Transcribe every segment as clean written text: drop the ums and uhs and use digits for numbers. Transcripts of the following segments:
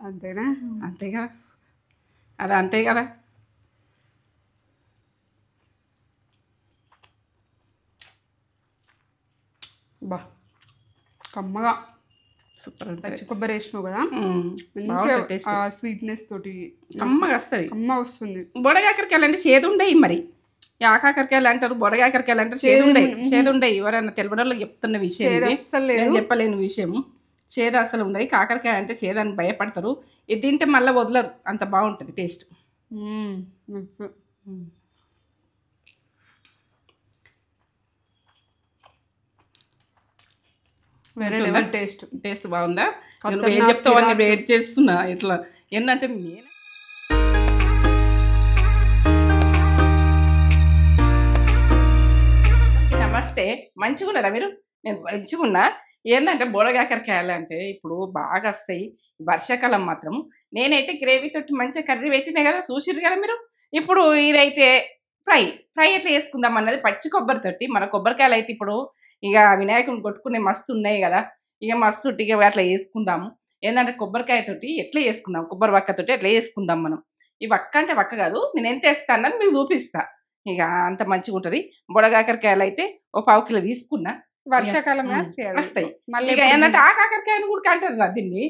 అంతేనా? అంతే కదా, అది అంతే కదా. బా కమ్మగా సూపర్ ఉంటుంది. పచ్చి కొబ్బరి వేసినావు కదా, బాగుంటుంది టేస్ట్, మంచిగా స్వీట్నెస్ తోటి కమ్మగా వస్తుంది. కమ్మ వస్తుంది. బొడగాకరకాయలు అంటే చేదు ఉండయి, మరి ఆకాకరకాయలు అంటారు, బొడగాకరకాయలు అంటారు, చేదు ఉండయి. ఎవరన్నా తెలియని వాళ్ళు చెప్తున్న విషయం ఇది, నేను చెప్పలేని విషయం. చేదు అసలు ఉండయి. కాకరకాయ అంటే చేదని భయపడతారు, ఇది తింటే మళ్ళీ వదలరు, అంత బాగుంటుంది టేస్ట్. వేరే లెవెల్ టేస్ట్. టేస్ట్ బాగుందా? నువ్వు ఏం చెప్తావు అని వెయిట్ చేస్తున్నా. ఇట్లా ఏంటంటే నేను నమస్తే, మంచిగా ఉన్నారా మీరు? నేను మంచిగా ఉన్నా. ఏంటంటే బోడగాకరకాయలు అంటే ఇప్పుడు బాగా వస్తాయి వర్షాకాలం మాత్రం. నేనైతే గ్రేవీ తోటి మంచిగా కర్రీ పెట్టినా కదా, చూసిరు కదా మీరు. ఇప్పుడు ఇదైతే ఫ్రై ఎట్లా చేసుకుందాం అన్నది పచ్చి కొబ్బరితోటి. మన కొబ్బరికాయలు అయితే ఇప్పుడు ఇక వినాయకుని కొట్టుకునే మస్తు ఉన్నాయి కదా, ఇక మస్తు ఇక అట్లా వేసుకుందాము. ఏంటంటే కొబ్బరికాయతోటి ఎట్లా చేసుకుందాం, కొబ్బరి వక్కతోటి ఎట్లా చేసుకుందాం మనం. ఈ వక్క అంటే వక్క కాదు, నేను ఎంత వేస్తాను అన్నది మీకు చూపిస్తా. ఇక అంత మంచిగా ఉంటుంది. బొడగాకరకాయలు అయితే ఓ 1/2 కిలో తీసుకున్నా. వర్షాకాలం వస్తాయి. ఇక ఏంటంటే ఆ కాకరకాయని కూడా అంటారు దీన్ని,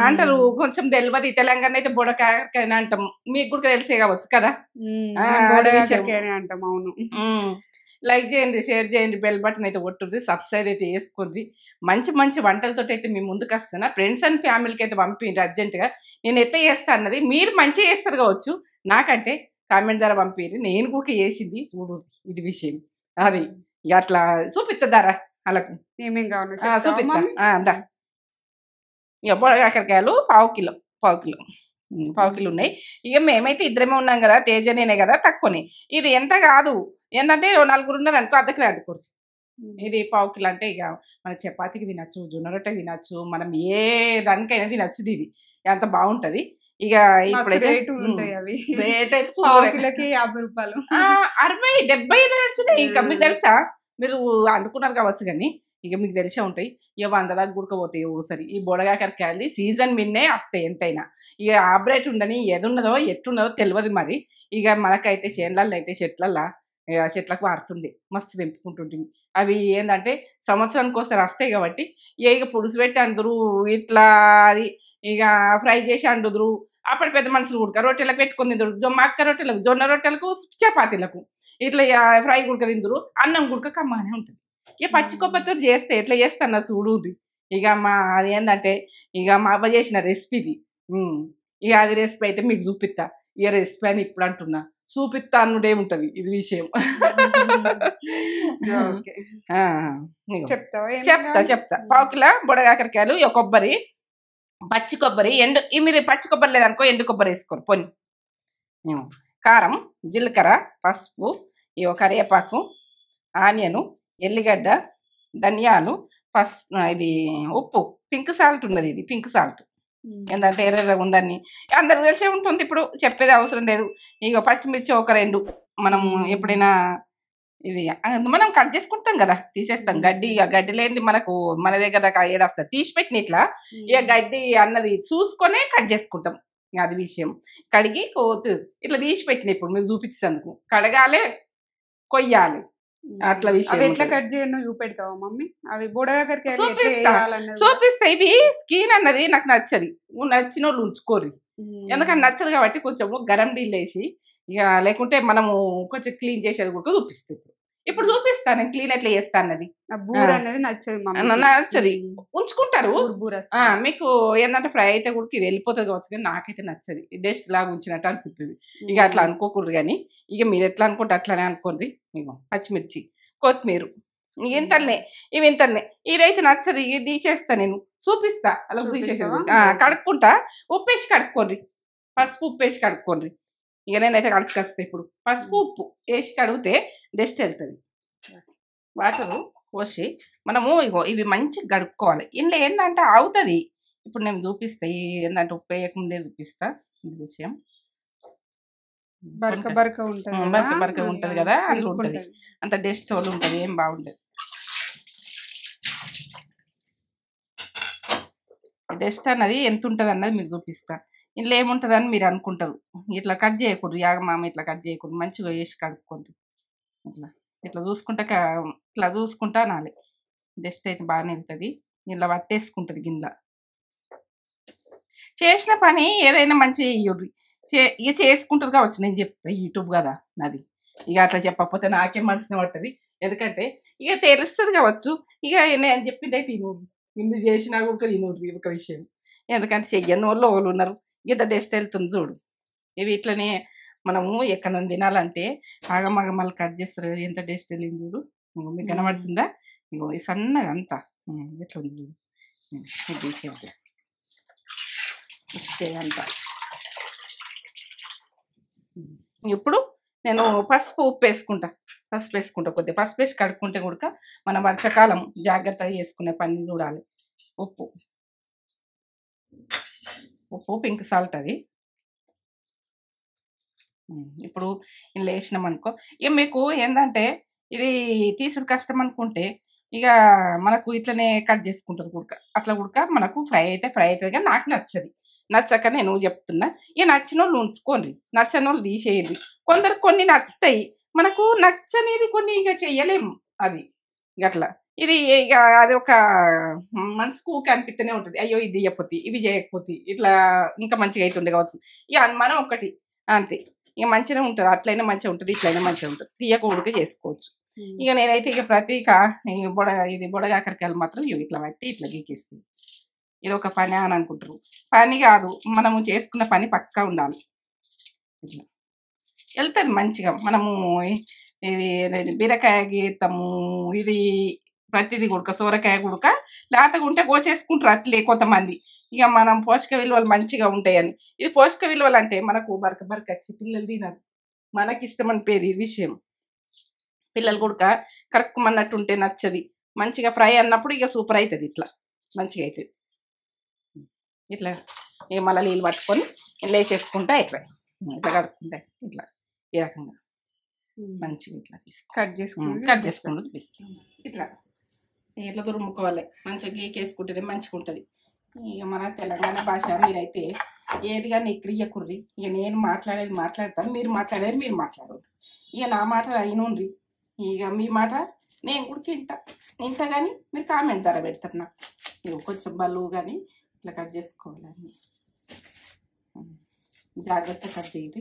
అంటారు కొంచెం తెలియదు. తెలంగాణ అయితే బొడకాకరకాయ అంటాం, మీకు కూడా తెలిసే కావచ్చు కదా. అంటాం. అవును. లైక్ చేయండి, షేర్ చేయండి, బెల్ బటన్ అయితే కొట్టుర్రి, సబ్స్క్రైబ్ అయితే చేసుకోండి. మంచి మంచి వంటలతో అయితే మేము ముందుకు వస్తున్నా. ఫ్రెండ్స్ అండ్ ఫ్యామిలీకి అయితే పంపిండి అర్జెంటుగా. నేను ఎట్లా చేస్తా అన్నది మీరు మంచిగా చేస్తారు కావచ్చు, నాకంటే కామెంట్ ద్వారా పంపిరి. నేను కూడా చేసింది చూడు, ఇది విషయం అది. ఇక అట్లా చూపిస్తారా వాళ్ళకు ఏమేం కావాలి చూపిస్తా. ఇక బొడగాకరకాయలు 1/2 కిలో ఉన్నాయి. ఇక మేమైతే ఇద్దరమే ఉన్నాం కదా, తేజ నేనే కదా, తక్కువనే. ఇది ఎంత కాదు, ఏంటంటే 4 ఉన్నారు అనుకో, 1/2 కిలో అనుకోరు. ఇది 1/2 కిలో అంటే ఇక మన చపాతీకి తినచ్చు, జొన్న రొట్టెకి తినచ్చు, మనం ఏ దానికైనా తినచ్చు. ఇది అంత బాగుంటది. ఇక ఇప్పుడైతే రేట్ అయితే 50 రూపాయలు, 60, 70 నడుచున్నాయి. ఇంకా మీకు తెలుసా, మీరు అనుకున్నారు కావచ్చు కానీ ఇక మీకు తెలిసే ఉంటాయి. ఇక 100 దాకా గుడకపోతాయి ఓసారి. ఈ బొడగాకరకాయలు సీజన్ మిన్నే వస్తాయి ఎంతైనా. ఇక ఆబ్రేట్ ఉండని ఎదున్నదో ఎట్టున్నదో తెలియదు మరి. ఇక మనకైతే చేనులలో అయితే చెట్లకు వాడుతుంది, మస్తు తెంపుకుంటుంటుంది. అవి ఏంటంటే సంవత్సరానికి ఒకసారి వస్తాయి కాబట్టి ఇక పులుసు పెట్టి అందరూ ఇట్లా అది ఇక ఫ్రై చేసి అండుదురు. అప్పుడు పెద్ద మనుషులు ఉడక రొట్టెలకు పెట్టుకుని తిందరు, మక్క రొట్టెలకు, జొన్న రొట్టెలకు, చపాతీలకు ఇట్లా ఫ్రై గుడక తిందరు. అన్నం గుడక కమ్మానే ఉంటుంది. ఇక పచ్చి కొబ్బరితో చేస్తే ఎట్లా చేస్తాను చూడు. ఇక అది ఏంటంటే ఇక మా అవ్వ చేసిన రెసిపీ ఇది. ఇక అది రెసిపీ అయితే మీకు చూపిస్తా. ఇక రెసిపీ అని ఇప్పుడు అంటున్నా, చూపిస్తా అన్నుడే ఉంటుంది ఇది విషయం. చెప్తా 1/2 కిలో బొడగాకరకాయలు, కొబ్బరి, పచ్చి కొబ్బరి, మీరు పచ్చి కొబ్బరి లేదనుకో ఎండు కొబ్బరి వేసుకోరు పొని. కారం, జీలకర్ర, పసుపు, కరివేపాకు, ఆనియను, ఎల్లిగడ్డ, ధనియాలు, ఇది ఉప్పు, పింక్ సాల్ట్ ఉన్నది. ఇది పింక్ సాల్ట్ ఏంటంటే ఎర్ర ఉందని అందరికి తెలిసే ఉంటుంది, ఇప్పుడు చెప్పేది అవసరం లేదు. ఇక పచ్చిమిర్చి 1-2 మనం ఎప్పుడైనా ఇది మనం కట్ చేసుకుంటాం కదా, తీసేస్తాం. గడ్డి లేనిది మనకు మన దగ్గర ఏడొస్తుంది, తీసి పెట్టిన ఇట్లా. ఇక గడ్డి అన్నది చూసుకొనే కట్ చేసుకుంటాం. అది విషయం. కడిగి ఇట్లా తీసి పెట్టిన ఇప్పుడు మీకు చూపించేందుకు. కడగాలి, కొయ్యాలి, అట్లా విషయం. ఎట్లా కట్ చేయను చూపెడతావా మమ్మీ? అవి బొడగాకరకాయ చూపిస్తా. ఇవి స్కిన్ అన్నది నాకు నచ్చది, నచ్చిన వాళ్ళు ఉంచుకోరు. ఎందుకంటే నచ్చదు కాబట్టి కొంచెం గరం నీళ్ళు వేసి, ఇక లేకుంటే మనము కొంచెం క్లీన్ చేసేది కూడా చూపిస్తుంది. ఇప్పుడు చూపిస్తాను నేను క్లీన్ ఎట్లా చేస్తా అన్నది. నచ్చది ఉంచుకుంటారు. మీకు ఏంటంటే ఫ్రై అయితే కూడా ఇది వెళ్ళిపోతుంది కావచ్చు, కానీ నాకైతే నచ్చది. డస్ట్ లాగా ఉంచినట్టు అనిపిస్తుంది. ఇక అట్లా అనుకోకూడదు, కానీ ఇక మీరు ఎట్లా అనుకుంటే అట్లానే అనుకోండి. ఇక పచ్చిమిర్చి, కొత్తిమీర ఇంతనే, ఇవి ఇంతనే. ఇదైతే నచ్చదు, ఇది తీసేస్తా నేను, చూపిస్తా. అలా తీసేసేది కడుక్కుంటా. ఉప్పేసి కడుక్కోండి, పసుపు ఉప్పు వేసి కడుక్కోండి. ఇక నేనైతే కడుక్కొస్తా. ఇప్పుడు పసుపు ఉప్పు వేసి కడిగితే డస్ట్ వెళ్తుంది. వాటరు పోసి మనము ఇవి మంచిగా కడుక్కోవాలి. ఇందులో ఏంటంటే అవుతుంది. ఇప్పుడు నేను చూపిస్తా, ఏంటంటే ఉప్పు వేయకముందే చూపిస్తా. ఇది విషయం బరక ఉంటుంది కదా, అందులో ఉంటుంది అంత డస్ట్ వాళ్ళు ఉంటుంది, ఏం బాగుంటుంది. డస్ట్ అన్నది ఎంత ఉంటుంది అన్నది మీకు చూపిస్తా. ఇందులో ఏముంటుందని మీరు అనుకుంటారు. ఇట్లా కట్ చేయకూడదు, యాగమామ ఇట్లా కట్ చేయకూడదు, మంచిగా వేసి కడుక్కోండి. ఇట్లా ఇట్లా చూసుకుంటా ఇట్లా చూసుకుంటా అనాలి. డస్ట్ అయితే బాగానే వెళ్తుంది, ఇలా పట్టేసుకుంటుంది గిన్నె. చేసిన పని ఏదైనా మంచిగా చెయ్యుర్రి. ఇక చేసుకుంటారు కావచ్చు, నేను చెప్తా యూట్యూబ్ కదా నాది. ఇక అట్లా చెప్పకపోతే నాకేం మనసున పట్టది. ఎందుకంటే ఇక తెలుస్తుంది కావచ్చు. ఇక నేను చెప్పింది అయితే తినూరు, ఇన్ని చేసినా కూడా తినూరు ఒక విషయం. ఎందుకంటే చెయ్యని వాళ్ళు ఒకళ్ళు ఉన్నారు. ఇంత డస్ట్ వెళ్తుంది చూడు. ఇవి ఇట్లనే మనము ఎక్కడ తినాలంటే ఆగమగమలు కట్ చేస్తారు కదా, ఎంత డస్ట్ వెళ్ళింది చూడు. మీకు కనబడుతుందా? ఇంకో సన్నగా అంతా ఎట్లా ఉంది చూడు. ఇది తీసేయాలి ఇష్టే అంతా. ఇప్పుడు నేను పసుపు ఉప్పు వేసుకుంటా. కొద్దిగా పసుపు వేసి కడుక్కుంటే కూడా మన వర్షాకాలం జాగ్రత్తగా చేసుకునే పని చూడాలి. ఉప్పు పింక్ సాల్ట్ అది. ఇప్పుడు ఇలా వేసినాం అనుకో, ఇక మీకు ఏంటంటే ఇది తీసుడు కష్టం అనుకుంటే ఇక మనకు ఇట్లనే కట్ చేసుకుంటారు కుడక. అట్లా కుడక మనకు ఫ్రై అవుతుంది. కానీ నాకు నచ్చక నేను చెప్తున్నా. ఇక నచ్చిన వాళ్ళు ఉంచుకోండి, నచ్చని వాళ్ళు తీసేయండి. కొన్ని నచ్చుతాయి, మనకు నచ్చనిది కొన్ని ఇక చెయ్యలేము. అది అట్లా ఇది ఇక అది ఒక మనసుకు అనిపిస్తూనే ఉంటుంది. అయ్యో ఇది చేయకపోతే ఇవి చేయకపోతే ఇట్లా ఇంకా మంచిగా అవుతుంది కావచ్చు. ఇక అనుమానం ఒకటి అంతే. ఇక మంచిగా ఉంటుంది, అట్లయినా మంచిగా ఉంటుంది, ఇట్లయినా మంచిగా ఉంటుంది. తీయకూడదు చేసుకోవచ్చు. ఇక నేనైతే ఇక ఇది బొడగాకరకాయలు మాత్రం ఇట్లా బట్టి ఇట్లా గీకేస్తుంది. ఇది ఒక పని అని అనుకుంటారు. పని కాదు, మనము చేసుకున్న పని పక్కా ఉండాలి. ఇట్లా వెళ్తుంది మంచిగా. మనము ఇది బీరకాయ గీతాము, ఇది ప్రతిదీ కుడక, సోరకాయ కుడక లేతగా ఉంటే కోసేసుకుంటారు అట్లే కొంతమంది. ఇక మనం పోషక విలువలు మంచిగా ఉంటాయని. ఇది పోషక విలువలు అంటే మనకు బరకచ్చి పిల్లలు తినరు. మనకి ఇష్టమని పేరు ఈ విషయం. పిల్లలు కుడక కరక్కుమన్నట్టు ఉంటే నచ్చది. మంచిగా ఫ్రై అన్నప్పుడు ఇక సూపర్ అవుతుంది. ఇట్లా మంచిగా అవుతుంది. ఇట్లా ఇక మళ్ళీ నీళ్ళు పట్టుకొని వేసేసుకుంటా ఇట్లా కడుక్కుంటా ఇట్లా ఈ రకంగా మంచిగా ఇట్లా కట్ చేసుకుంటూ చూపిస్తాం. ఇట్లా తురుముకోవాలి. మంచిగా గీకేసుకుంటేనే మంచిగా ఉంటుంది. ఇక మన తెలంగాణ భాష మీరైతే ఏదిగా నీ క్రియకుర్రి. ఇక నేను మాట్లాడతాను, మీరు మాట్లాడరు. ఇక నా మాట అయినుండ్రి, ఇక మీ మాట నేను కూడా వింటా కానీ మీరు కామెంట్ ధర పెడతారు నాకు. ఇక కొంచెం బలువు కానీ ఇట్లా కట్ చేసుకోవాలని జాగ్రత్త కట్ చేయండి.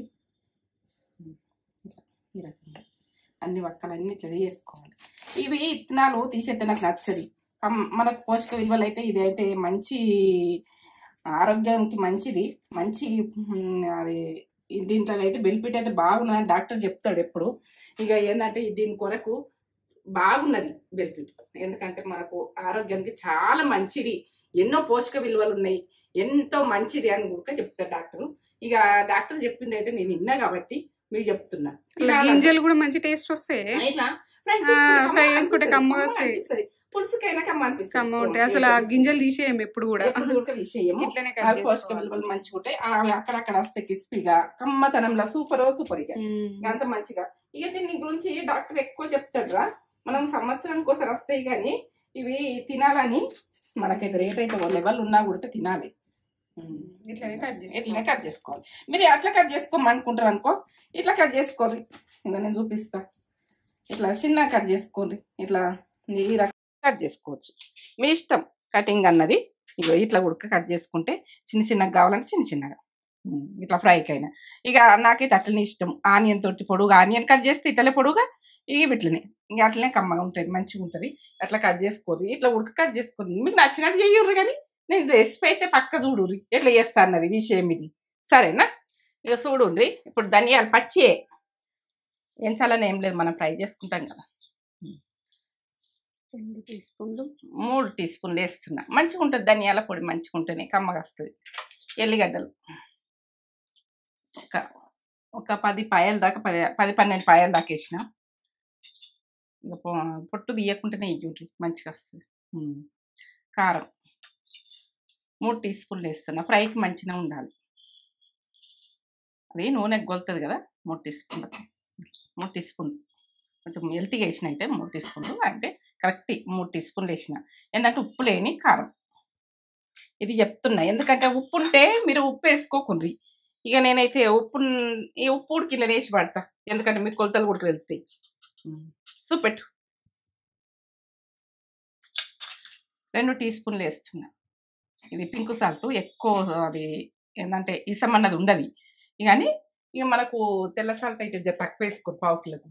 ఈ రకంగా అన్ని వక్కలన్నీ ఇట్లా చేసుకోవాలి. ఇవి ఇత్తనాలు తీసేస్తే నాకు నచ్చది. మనకు పోషక విలువలు అయితే ఇది అయితే మంచి ఆరోగ్యానికి మంచిది. అది దీంట్లో అయితే బెనిఫిట్ అయితే బాగున్నదని డాక్టర్ చెప్తాడు ఎప్పుడు. ఇక ఏంటంటే దీని కొరకు బాగున్నది బెనిఫిట్. ఎందుకంటే మనకు ఆరోగ్యానికి చాలా మంచిది, ఎన్నో పోషక విలువలు ఉన్నాయి, ఎంతో మంచిది అని కూడా చెప్తాడు డాక్టర్. ఇక డాక్టర్ చెప్పింది అయితే నేను విన్నా కాబట్టి మీకు చెప్తున్నా. గింజలు కూడా మంచి టేస్ట్ వస్తాయి. ఇట్లా ఫ్రై చేసుకుంటే కమ్మగా వస్తాయి, పులుసుకైనా కమ్మ కమ్మ ఉంటాయి. అసలు ఆ గింజలు తీసేయము ఎప్పుడు కూడా, తీసేయము. పోషక విలువలు మంచిగా ఉంటాయి. అవి అక్కడక్కడ వస్తాయి క్రిస్పీగా, కమ్మతనంలో సూపర్ ఇక అంత మంచిగా. ఇక దీని గురించి డాక్టర్ ఎక్కువ చెప్తాడు రా. మనం సంవత్సరం కోసం వస్తాయి కానీ ఇవి తినాలని మనకైతే రేట్ అయితే లెవెల్ ఉన్నా కూడా తినాలి. ఇట్లనే కట్ చేసుకోవాలి. మీరు అట్లా కట్ చేసుకోమనుకుంటారు అనుకో, ఇట్లా కట్ చేసుకోండి. ఇంకా నేను చూపిస్తా. ఇట్లా చిన్న కట్ చేసుకోండి. ఇట్లా ఈ రకం కట్ చేసుకోవచ్చు, మీ ఇష్టం కటింగ్ అన్నది. ఇగో ఇట్లా కూడా కట్ చేసుకుంటే చిన్నగా కావాలంటే చిన్నగా ఇట్లా ఫ్రైకి అయినా. ఇక నాకైతే అట్లనే ఇష్టం. ఆనియన్ తోటి పొడుగా ఆనియన్ కట్ చేస్తే ఇట్లనే పొడుగా ఇట్లనే ఇంకా అట్లనే కమ్మగా ఉంటుంది, మంచిగా ఉంటుంది. అట్లా కట్ చేసుకోరు, ఇట్లా కట్ చేసుకోండి. మీకు నచ్చినట్టు చెయ్యరు కానీ నేను రెసిపీ అయితే పక్క చూడుర్రి ఎట్లా చేస్తా అన్నది విషయం ఇది. సరేనా? ఇక చూడుండ్రి. ఇప్పుడు ధనియాలు పచ్చి ఎంచాలని ఏం లేదు, మనం ఫ్రై చేసుకుంటాం కదా. 2 టీ స్పూన్లు 3 టీ స్పూన్లు వేస్తున్నా. మంచిగా ఉంటుంది ధనియాల పొడి, మంచిగా ఉంటుంది, కమ్మగా వస్తుంది. ఎల్లిగడ్డలు ఒక 10 పాయల దాకా 10-12 పాయల దాకా వేసిన. ఇక పొట్టు తీయకుండానే ఇవ్వండి, మంచిగా వస్తుంది. కారం 3 టీ స్పూన్లు వేస్తున్నా. ఫ్రైకి మంచిగా ఉండాలి. అది నూనె గొలుతుంది కదా. 3 టీ స్పూన్లు కొంచెం హెల్తీగా వేసిన అయితే 3 టీ స్పూన్లు అంటే కరెక్ట్ 3 టీ స్పూన్లు వేసిన. ఏంటంటే ఉప్పు లేని కారం. ఇది చెప్తున్నా. ఎందుకంటే ఉప్పు ఉంటే మీరు ఉప్పు వేసుకోకుండ్రి. ఇక నేనైతే ఈ ఉప్పు ఉడికింద వేసి పడతా, ఎందుకంటే మీకు కొలతలు కూడా వెళ్తాయి. చూపెట్టు. 2 టీ స్పూన్లు వేస్తున్నా. ఇది పింక్ సాల్ట్ ఎక్కువ, అది ఏంటంటే ఇసం అన్నది ఉండదు కానీ ఇక మనకు తెల్ల సాల్ట్ అయితే తక్కువ వేసుకోరు, 1/2 కిలోకు.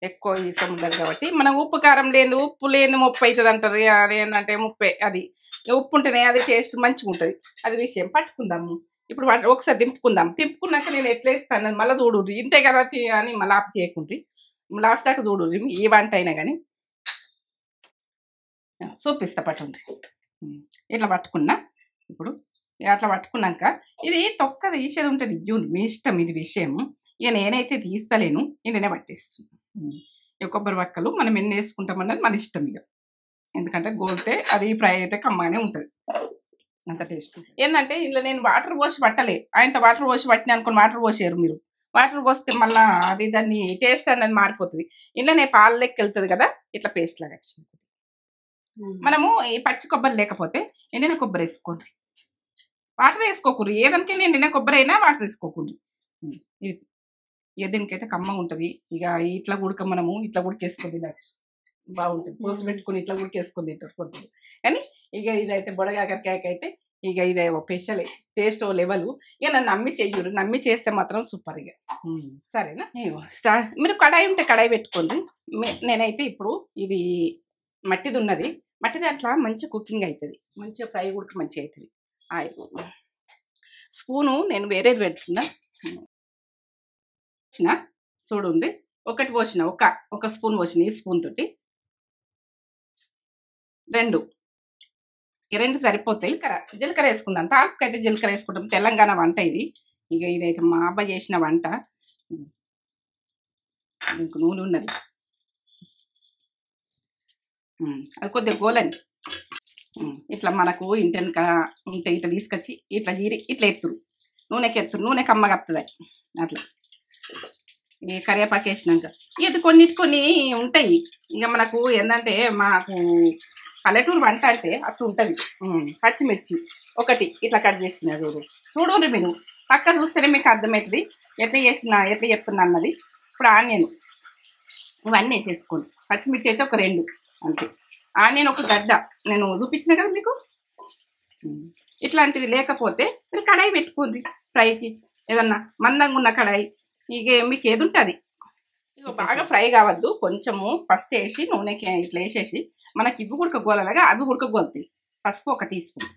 ఎక్కువ ఇసం ఉండదు కాబట్టి మనం ఉప్పు కారం లేదు, ఉప్పు లేని ముప్పు అవుతుంది అంటారు. అదేంటంటే ముప్పే, అది ఉప్పు ఉంటేనే అది టేస్ట్ మంచిగా ఉంటుంది. అది విషయం. పట్టుకుందాము ఇప్పుడు. ఒకసారి తింపుకున్నాక నేను ఎట్లా వేస్తాను మళ్ళీ చూడుర్రి. ఇంతే కదా అని మళ్ళీ ఆపు చేయకుండ్రి, లాస్ట్ దాకా చూడుర్రి. ఏ వంట అయినా కానీ చూపిస్తా, పట్టుండ్రి. ఇట్లా పట్టుకున్నా. ఇప్పుడు అట్లా పట్టుకున్నాక ఇది తొక్క తీసేది ఉంటుంది, మీ ఇష్టం, ఇది విషయం. ఇక నేనైతే తీస్తలేను, నేనే పట్టేస్తున్నాను. ఇక కొబ్బరి వక్కలు మనం ఎన్ని వేసుకుంటామన్నది మన ఇష్టం ఇక. ఎందుకంటే గోలితే అది ఫ్రై అయితే కమ్మగానే ఉంటుంది, అంత టేస్ట్. ఏంటంటే ఇందులో నేను వాటర్ పోసి పట్టలే. ఆయనతో వాటర్ పోసి పట్టిన అనుకుని వాటర్ పోసారు మీరు. వాటర్ పోస్తే మళ్ళీ అది దాన్ని టేస్ట్ అనేది మారిపోతుంది. ఇందులో పాలు లెక్క వెళ్తుంది కదా, ఇట్లా పేస్ట్ లాగా వచ్చింది. మనము ఈ పచ్చి కొబ్బరి లేకపోతే ఎండిన కొబ్బరి వేసుకోండి, వాటర్ వేసుకోకూడదు. ఏదానికైనా ఎండిన కొబ్బరి అయినా వాటర్ వేసుకోకూడదు. ఇది దీనికైతే కమ్మ ఉంటుంది. ఇక ఇట్లా ఉడక మనము ఇట్లా ఉడికేసుకొని తినచ్చు, బాగుంటుంది. పోసి పెట్టుకుని ఇట్లా ఉడికేసుకొని తింటారు కొంచెం. కానీ ఇక ఇదైతే బొడగాకరకాయ అయితే ఇక ఇదే స్పెషల్ టేస్ట్ లెవెల్. ఇక నన్ను నమ్మి చెయ్యరు, నమ్మి చేస్తే మాత్రం సూపర్. ఇక సరేనా. మీరు కడాయి ఉంటే కడాయి పెట్టుకోండి. నేనైతే ఇప్పుడు ఇది మట్టిది ఉన్నది, మట్టి దాంట్లో మంచి కుకింగ్ అవుతుంది, మంచిగా ఫ్రై కూడా మంచిగా అవుతుంది. ఆయిల్ స్పూను నేను వేరేది పెడుతున్నా. చూడండి, ఒకటి పోసిన, ఒక స్పూన్ పోసిన, ఈ స్పూన్ తోటి 2 సరిపోతాయి. జీలకర్ర వేసుకుందాం. తాలింపుకి అయితే జీలకర్ర వేసుకుంటాం, తెలంగాణ వంట ఇది. ఇక ఇదైతే మా అబ్బాయి చేసిన వంట. ఇంక నూనె ఉన్నది, అది కొద్దిగా గోలండి. ఇట్లా మనకు ఇంటెనక ఉంటే ఇట్లా తీసుకొచ్చి ఇట్లా జీరి ఇట్లా ఎత్తురు, నూనెకి ఎత్తురు, నూనె కమ్మగా వస్తుంది అట్లా. ఈ కరివేపాకు వేసినాక ఇది కొన్ని ఉంటాయి. ఇక మనకు ఏంటంటే మాకు పల్లెటూరు వంట అంటే అట్లా ఉంటుంది. పచ్చిమిర్చి ఒకటి ఇట్లా కట్ చేసిన చూడండి, మీరు పక్క చూస్తేనే మీకు అర్థమవుతుంది ఎట్లా చెప్తున్నా అన్నది. ఇప్పుడు ఆనియన్ ఇవన్నీ వేసేసుకోండి. పచ్చిమిర్చి అయితే ఒక 2 అంతే. ఆనియన్ ఒక గడ్డ నేను చూపించిన కదా మీకు. ఇట్లాంటిది లేకపోతే మీరు కడాయి పెట్టుకోండి ఫ్రైకి, ఏదన్నా మందంగా ఉన్న కడాయి. ఇక మీకు ఏది ఉంటుంది. ఇక బాగా ఫ్రై కావద్దు, కొంచెము ఫస్ట్ వేసి నూనెకి ఇట్లా వేసేసి మనకి ఇవి ఉడకగోలలాగా అవి ఉడకగోలుతాయి. పసుపు 1 టీ స్పూన్,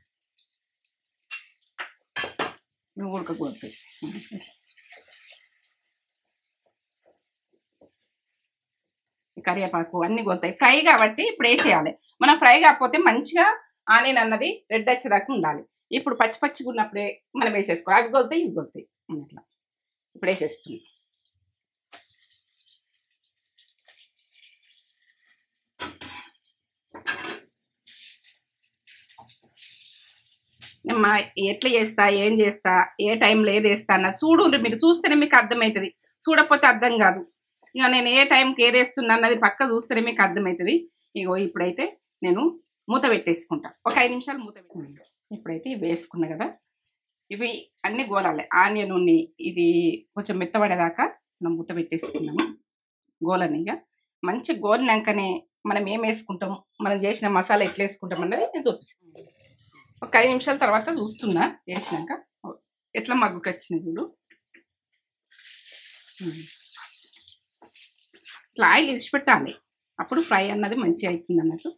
ఇవి ఉడకగోలుతాయి. కరివేపాకు అన్నీ గోలుతాయి ఫ్రై కాబట్టి ఇప్పుడు వేసేయాలి. మనం ఫ్రై కాకపోతే మంచిగా ఆనియన్ అన్నది రెడ్ వచ్చేదాకా ఉండాలి. ఇప్పుడు పచ్చిగా ఉన్నప్పుడే మనం వేసేసుకోవాలి. అవి గోలుతాయి, ఇవి గోలుతాయి. అట్లా ఇప్పుడు వేసేస్తుంది. ఎట్లా చేస్తా, ఏం చేస్తా, ఏ టైంలో ఏది వేస్తా అన్న చూడు. మీరు చూస్తేనే మీకు అర్థమవుతుంది, చూడకపోతే అర్థం కాదు. ఇక నేను ఏ టైంకి ఏది వేస్తున్నా అన్నది పక్క చూస్తేనే మీకు అర్థమవుతుంది. ఇగో ఇప్పుడైతే నేను మూత పెట్టేసుకుంటా, ఒక 5 నిమిషాలు మూత పెట్టుకుంటా. ఇప్పుడైతే ఇవి వేసుకున్నా కదా, ఇవి అన్నీ గోలాలి. ఆనియన్ ఉన్ని ఇది కొంచెం మెత్తబడేదాకా మనం మూత పెట్టేసుకున్నాము. గోలని ఇక మంచి గోలినాకనే మనం ఏం వేసుకుంటాం, మనం చేసిన మసాలా ఎట్లా వేసుకుంటాం అన్నది నేను చూపిస్తాను. ఒక 5 నిమిషాల తర్వాత చూస్తున్నా వేసినాక ఎట్లా మగ్గుకొచ్చినాయి చూడు. ఇట్లా ఆయిల్ ఇడిచిపెట్టాలి, అప్పుడు ఫ్రై అన్నది మంచిగా అవుతుంది అన్నట్టు.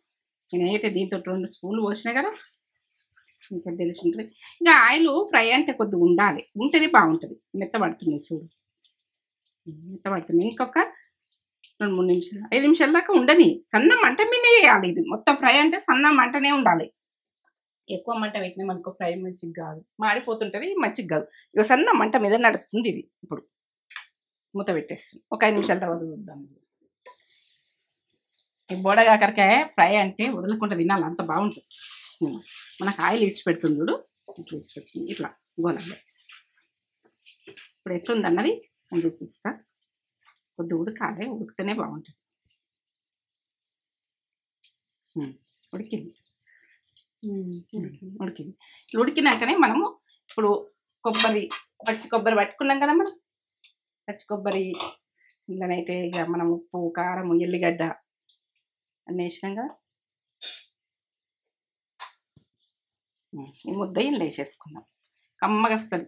నేనైతే దీంతో 2 స్పూన్లు పోసినా కదా, ఇంకా తెలిసి ఉంటుంది. ఇంకా ఆయిల్ ఫ్రై అంటే కొద్దిగా ఉండాలి, ఉంటేనే బాగుంటుంది. మెత్తబడుతున్నాయి చూడు, మెత్తబడుతుంది. ఇంకొక 2-3 నిమిషాలు 5 నిమిషాల దాకా ఉండని, సన్న మంట మీదే వేయాలి. ఇది మొత్తం ఫ్రై అంటే సన్న మంటనే ఉండాలి. ఎక్కువ మంట పెట్టినా మనకు ఫ్రై మంచిగా కాదు, మాడిపోతుంటుంది, మంచిగా కాదు. ఇక సన్న మంట మీద నడుస్తుంది ఇది. ఇప్పుడు మూత పెట్టేస్తుంది, ఒక 5 నిమిషాల తర్వాత చూద్దాం. ఈ బోడగాకరకాయ ఫ్రై అంటే వదలకుండా తినాలి, అంత బాగుంటుంది. మనకు ఆయిల్ ఇచ్చి పెడుతుంది చూడు, ఇట్లా ఇచ్చి పెడుతుంది, ఇట్లా గోలంలో. ఇప్పుడు ఎట్లుంది అన్నది నేను చూపిస్తా. కొద్ది ఉడకాలి, ఉడికితేనే బాగుంటుంది. ఉడికింది. ఉడికింది. ఉడికినాకనే మనము ఇప్పుడు పచ్చి కొబ్బరి పట్టుకున్నాం కదా మనం. పచ్చి కొబ్బరి ఇందులోనైతే ఇక మనం ఉప్పు, కారం, ఎల్లిగడ్డ అన్నీ వేసినాం కదా. ఈ ముద్ద ఇందులో వేసేసుకుందాం. కమ్మగా వస్తుంది.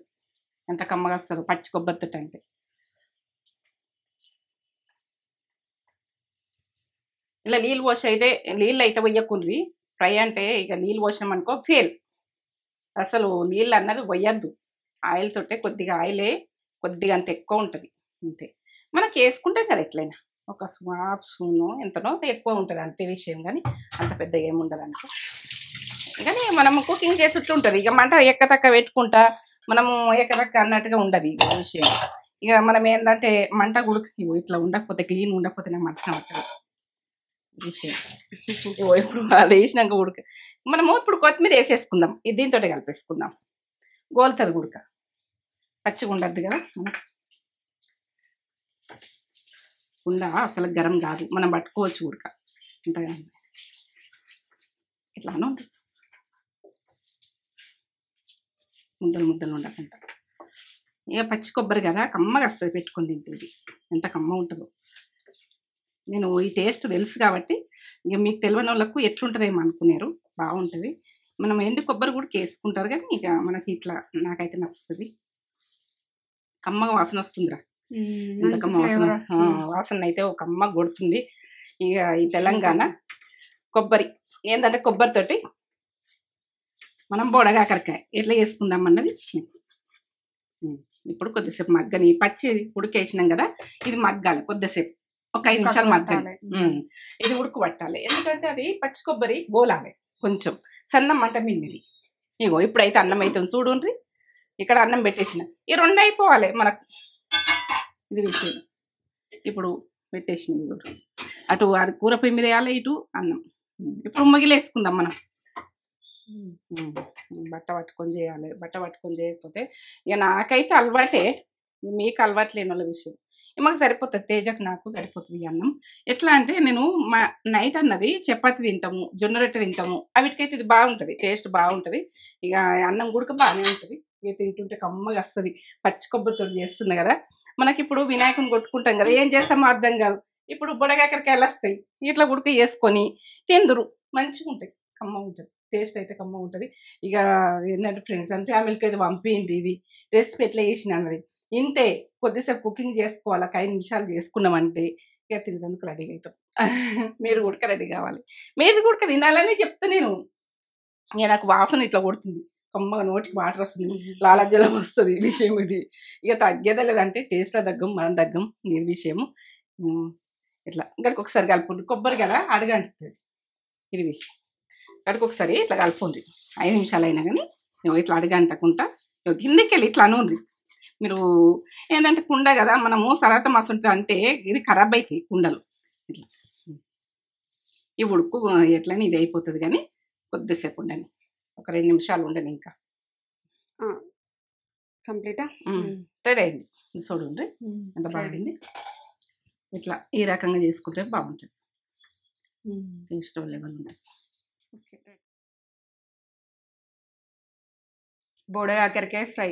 ఎంత కమ్మగా వస్తుందో పచ్చి కొబ్బరితో అంటే. ఇలా నీళ్ళు పోసి అయితే నీళ్ళు అయితే పోయకుండ్రి. ఫ్రై అంటే ఇక నీళ్ళు పోసినాం అనుకో ఫెయిల్. అసలు నీళ్ళు అన్నది పోయద్దు. ఆయిల్ తోటే కొద్దిగా ఆయిలే కొద్దిగా అంత ఎక్కువ ఉంటుంది అంతే. మనకి వేసుకుంటాం కదా ఎట్లయినా ఒక హాఫ్ స్పూను ఎంతనో ఎక్కువ ఉంటుంది అంతే విషయం. కానీ అంత పెద్దగా ఏముండదు అనుకో. కానీ మనం కుకింగ్ చేసేట్టు ఉంటుంది. ఇక మంట ఎక్కతక్క పెట్టుకుంటా మనము ఎక్కతక్క అన్నట్టుగా ఉండదు ఇక విషయం. ఇక మనం ఏంటంటే మంట ఇట్లా ఉండకపోతే క్లీన్ ఉండకపోతే నాకు మనసున పట్టదు విషయం. ఇప్పుడు వాళ్ళు వేసినాక మనము ఇప్పుడు కొత్తిమీర వేసేసుకుందాం. ఇది దీంతో కలిపేసుకుందాం. గోలుతుంది ఉడక, పచ్చిగా ఉండద్దు కదా మనకు. ఉండ అసలు గరం కాదు, మనం పట్టుకోవచ్చు ఉడక ఉంటాయి ఇట్లానే ఉంటుంది. ముద్దలు ఉండకుండా ఇక పచ్చి కొబ్బరి కదా కమ్మగా వస్తుంది. పెట్టుకుని తింటుంది ఎంత కమ్మ ఉంటుందో. నేను ఈ టేస్ట్ తెలుసు కాబట్టి ఇక మీకు తెలియని వాళ్ళకు ఎట్లుంటుందేమో అనుకున్నారు. బాగుంటుంది. మనం ఎండు కొబ్బరి కూడా వేసుకుంటారు కానీ ఇక మనకి ఇట్లా నాకైతే నచ్చుతుంది. కమ్మగా వాసన వస్తుందిరా. ఎంత కమ్మ వాసన అయితే ఒక కమ్మ కొడుతుంది. ఇక ఈ తెలంగాణ కొబ్బరి ఏంటంటే కొబ్బరితోటి మనం బోడగాకరకాయ ఎట్లా చేసుకుందాం అన్నది. ఇప్పుడు కొద్దిసేపు మగ్గని పచ్చి ఉడికేసినాం కదా, ఇది మగ్గాలి కొద్దిసేపు, ఒక 5 నిమిషాలు మగ్గాలి. ఇది ఉడుకు పట్టాలి. ఎందుకంటే అది పచ్చి కొబ్బరి గోలాలి కొంచెం సన్నం మంట మిండిది. ఇగో ఇప్పుడైతే అన్నం అవుతుంది చూడుండ్రి. ఇక్కడ అన్నం పెట్టేసిన ఈ 2 అయిపోవాలి మనకు. ఇది విషయం. ఇప్పుడు పెట్టేసిన అటు అది కూర పొయ్యి మీద వేయాలి, ఇటు అన్నం. ఇప్పుడు ముగిలేసుకుందాం మనం. బట్ట పట్టుకొని చేయాలి. బట్ట పట్టుకొని చేయకపోతే ఇక నాకైతే అలవాటే, మీకు అలవాటు లేని వాళ్ళ విషయం. మాకు సరిపోతుంది, తేజకు నాకు సరిపోతుంది ఈ అన్నం. ఎట్లా అంటే నేను నైట్ అన్నది చపాతి తింటాము, జొన్న రొట్టె తింటాము, అవిటికైతే ఇది బాగుంటుంది, టేస్ట్ బాగుంటుంది. ఇక అన్నం కూడా బాగానే ఉంటుంది. ఇక తింటుంటే కమ్మగా వస్తుంది. పచ్చి కొబ్బరితో చేస్తున్నా కదా. మనకి ఇప్పుడు వినాయకుని కొట్టుకుంటాం కదా, ఏం చేస్తామో అర్థం కాదు. ఇప్పుడు బుడగాకరకాయలు వస్తాయి, ఇట్లా ఉడక వేసుకొని తిందురు, మంచిగా ఉంటాయి, కమ్మ ఉంటుంది. టేస్ట్ అయితే కమ్మ ఉంటుంది. ఇక ఏంటంటే ఫ్రెండ్స్ అండ్ ఫ్యామిలీకి అయితే పంపింది ఇది రెసిపీ ఎట్లా చేసిన అన్నది. ఇంతే, కొద్దిసేపు కుకింగ్ చేసుకోవాలి. 5 నిమిషాలు చేసుకున్నామంటే ఇక తినడానికి రెడీగా అవుతాం. మీరు కూడా రెడీ కావాలి. మీరు కూడా తినాలని చెప్తే నేను ఇక నాకు వాసన ఇట్లా కొడుతుంది, కమ్మగా నోటికి వాటర్ వస్తుంది, లాలజలం వస్తుంది. విషయం ఇది. ఇక తగ్గేదే లేదంటే టేస్ట్లో తగ్గం, మనం తగ్గం, ఇది విషయము. ఇట్లా ఇంకడికి ఒకసారి కలుపుకుంటు. కొబ్బరి కదా అడగంటుంది ఇది విషయం. ఇక్కడికి ఒకసారి ఇట్లా కలుపుండ్రి. 5 నిమిషాలు అయినా కానీ ఇట్లా అడగంటకుండా కిందకి వెళ్ళి ఇట్లా అనుండ్రి. మీరు ఏంటంటే కుండ కదా, మనము సరత మసుంటుంది అంటే ఇది ఖరాబ్ అవుతాయి కుండలు. ఇట్లా ఈ ఉడుకు ఎట్లనే ఇది అయిపోతుంది. కానీ కొద్దిసేపు ఉండని, ఒక 2 నిమిషాలు ఉండని. ఇంకా కంప్లీటా రెడీ అయింది. చూడండి ఎంత బాగుంది. ఇట్లా ఈ రకంగా చేసుకుంటే బాగుంటుంది, టేస్ట్ లెవెల్ ఉంటుంది. బోడగాకరకాయ ఫ్రై,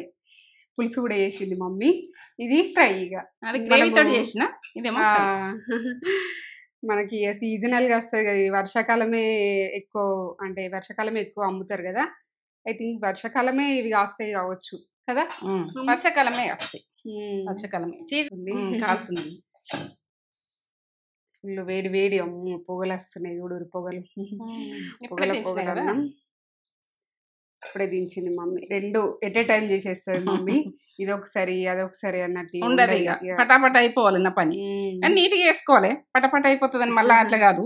పులుసు కూడా చేసింది మమ్మీ. ఇది ఫ్రై. ఇక అది గ్రేవీతో చేసిన ఇదేమో మనకి సీజనల్ గా వస్తుంది కదా. వర్షాకాలమే ఎక్కువ, అంటే వర్షాకాలమే ఎక్కువ అమ్ముతారు కదా. ఐ థింక్ వర్షాకాలమే ఇవి కాస్తాయి కావచ్చు కదా. వర్షాకాలమే వస్తాయి, వర్షాకాలమే సీజన్ కాలుతుంది. ఫుల్ వేడి వేడి పొగలు వస్తున్నాయి చూడు, పొగలు పొగలు. ఇప్పుడే దించింది మమ్మీ. 2 ఎట్ ఏ టైం చేసేస్తుంది మమ్మీ. ఇది ఒకసారి అదొకసారి అన్నట్టు ఉండదు. ఇక పటాపట అయిపోవాలి నా పని, నీట్గా వేసుకోవాలి. పటపట అయిపోతుందని మళ్ళీ అట్లా కాదు,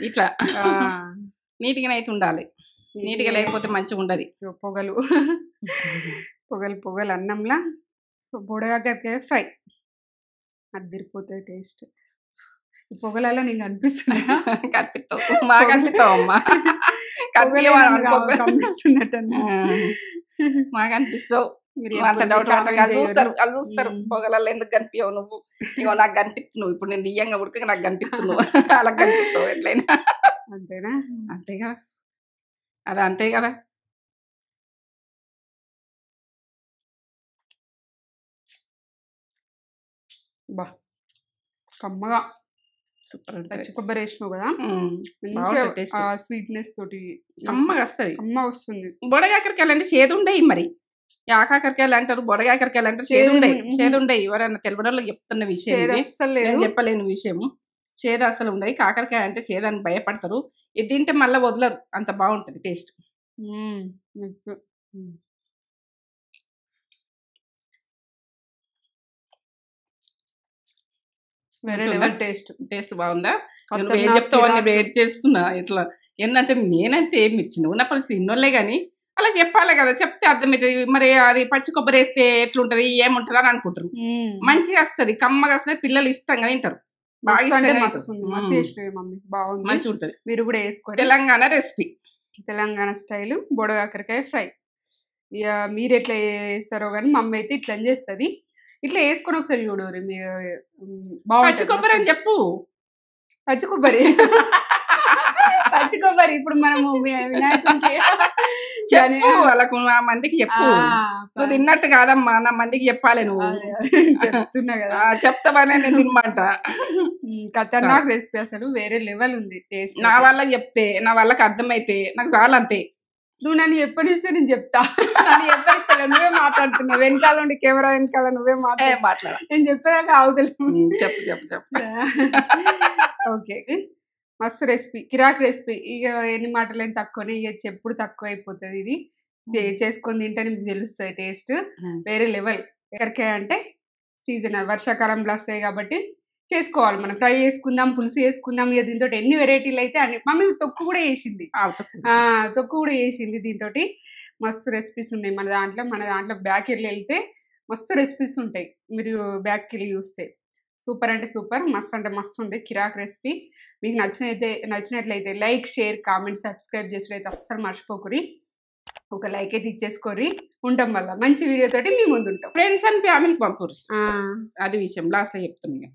ఇట్లా నీట్గానే అయితే ఉండాలి. నీట్గా లేకపోతే మంచిగా ఉండదు. పొగలు పొగలు పొగలు అన్నంలా బుడగాకరకాయ ఫ్రై అదిరిపోతుంది టేస్ట్. ఈ పొగలలో నీకు అనిపిస్తున్నా? కనిపిస్తావు, మాకు కనిపిస్తావు అమ్మా, కనిపిస్తున్నట్టు మాకు అనిపిస్తావు. వాళ్ళు చూస్తారు పొగలలో ఎందుకు కనిపించావు నువ్వు. ఇగో నాకు కనిపిస్తున్నావు ఇప్పుడు, నేను దియ్యంగా ఉడక నాకు కనిపిస్తున్నావు, అలా కనిపిస్తావు ఎట్లయినా. అంతేనా? అంతేగా. అది అంతే కదా. బా కమ్మగా సూపర్ ఉంటుంది. పచ్చి కొబ్బరి వేసినావు కదా, బాగుంటుంది మంచిగా టేస్ట్. ఆ స్వీట్నెస్ తోటి కమ్మగా వస్తుంది. కమ్మ వస్తుంది. బొడగాకరకాయలు అంటే చేదు ఉండయి, మరి ఆకాకరకాయలు అంటారు, బొడగాకరకాయలు అంటారు, చేదు ఉండయి. చేదు ఉండయి, ఎవరన్నా తెలియని చెప్తున్న విషయం చేదు ఇది. అస్సలు లేదు. నేను చెప్పలేని విషయం. చేదు అసలు ఉండయి. కాకరకాయ అంటే చేదని భయపడతారు, ఇది తింటే మళ్ళీ వదలరు, అంత బాగుంటుంది టేస్ట్. వేరే లెవెల్ టేస్ట్. టేస్ట్ బాగుందా? నువ్వు ఏం చెప్తావు అని వెయిట్ చేస్తున్నా. ఇట్లా ఏంటంటే నేనంటే మీరు చిన్న ఉన్నప్పుడు చిన్నోళ్ళే కానీ అలా చెప్పాలి కదా, చెప్తే అర్థమవుతుంది. మరి అది పచ్చి కొబ్బరి వేస్తే ఎట్లుంటది, ఏముంటది అని అనుకుంటారు. మంచిగా వస్తుంది, కమ్మగా వస్తుంది, పిల్లలు ఇష్టంగా తింటారు, బాగా ఇష్టంగా మంచిగా ఉంటుంది. మీరు కూడా వేసుకోండి. తెలంగాణ రెసిపీ, తెలంగాణ స్టైల్ బొడగాకరకాయ ఫ్రై. ఇక మీరు ఎట్లా వేస్తారో కానీ మమ్మీ అయితే ఇట్లా చేస్తుంది. ఇట్లా వేసుకొని ఒకసారి చూడు. మీరు పచ్చి కొబ్బరి అని చెప్పు. పచ్చి కొబ్బరి పచ్చి కొబ్బరి ఇప్పుడు మనము వినాయకుడికి చెప్పు, వాళ్ళకు మందికి చెప్పు. నువ్వు తిన్నట్టు కాదమ్మా, నా మందికి చెప్పాలి. నువ్వు చెప్తున్నా కదా, చెప్తావనే నేను తినమాట. ఖతర్నాక్ రెసిపీ, అసలు వేరే లెవెల్ ఉంది టేస్ట్. నా వాళ్ళకి చెప్తే, నా వాళ్ళకి అర్థమైతే నాకు చాలా అంతే. నువ్వు నన్ను చెప్పనిస్తే నేను చెప్తా. నన్ను చెప్పనిస్తా, నువ్వే మాట్లాడుతున్నావు. వెనకాల ఉండి కెమెరా వెనకాల నువ్వే మాట్లాడ. నేను చెప్పాక ఆవుతలే. చెప్పు చెప్పు చెప్పు. ఓకే, మస్తు రెసిపీ, కిరాక్ రెసిపీ. ఇక ఎన్ని మాటలు ఏం తక్కువనే, ఇక చెప్పుడు తక్కువ అయిపోతుంది. ఇది చేసుకొని తింటే మీకు తెలుస్తుంది టేస్ట్ వేరే లెవెల్. ఎక్కడికాయ అంటే సీజన్ వర్షాకాలంలో వస్తాయి కాబట్టి చేసుకోవాలి. మనం ఫ్రై చేసుకుందాం, పులుసు చేసుకుందాం. ఇక దీంతో ఎన్ని వెరైటీలు అయితే అన్ని. మమ్మీ తొక్కు కూడా వేసింది, తొక్కు కూడా వేసింది. దీంతో మస్తు రెసిపీస్ ఉన్నాయి మన దాంట్లో బ్యాక్ వెళ్ళి వెళ్తే మస్తు రెసిపీస్ ఉంటాయి. మీరు బ్యాక్ వెళ్ళి చూస్తే సూపర్ అంటే సూపర్, మస్తు అంటే మస్తు ఉంది కిరాక్ రెసిపీ. మీకు నచ్చినట్లయితే లైక్, షేర్, కామెంట్, సబ్స్క్రైబ్ చేసినట్లయితే అస్సలు మర్చిపోకురి. ఒక లైక్ అయితే ఇచ్చేసుకోరి. ఉంటాం వల్ల మంచి వీడియోతోటి మీ ముందు ఉంటాం. ఫ్రెండ్స్ అండ్ ఫ్యామిలీకి పంపురు, అది విషయం లాస్ట్లో చెప్తున్నాను.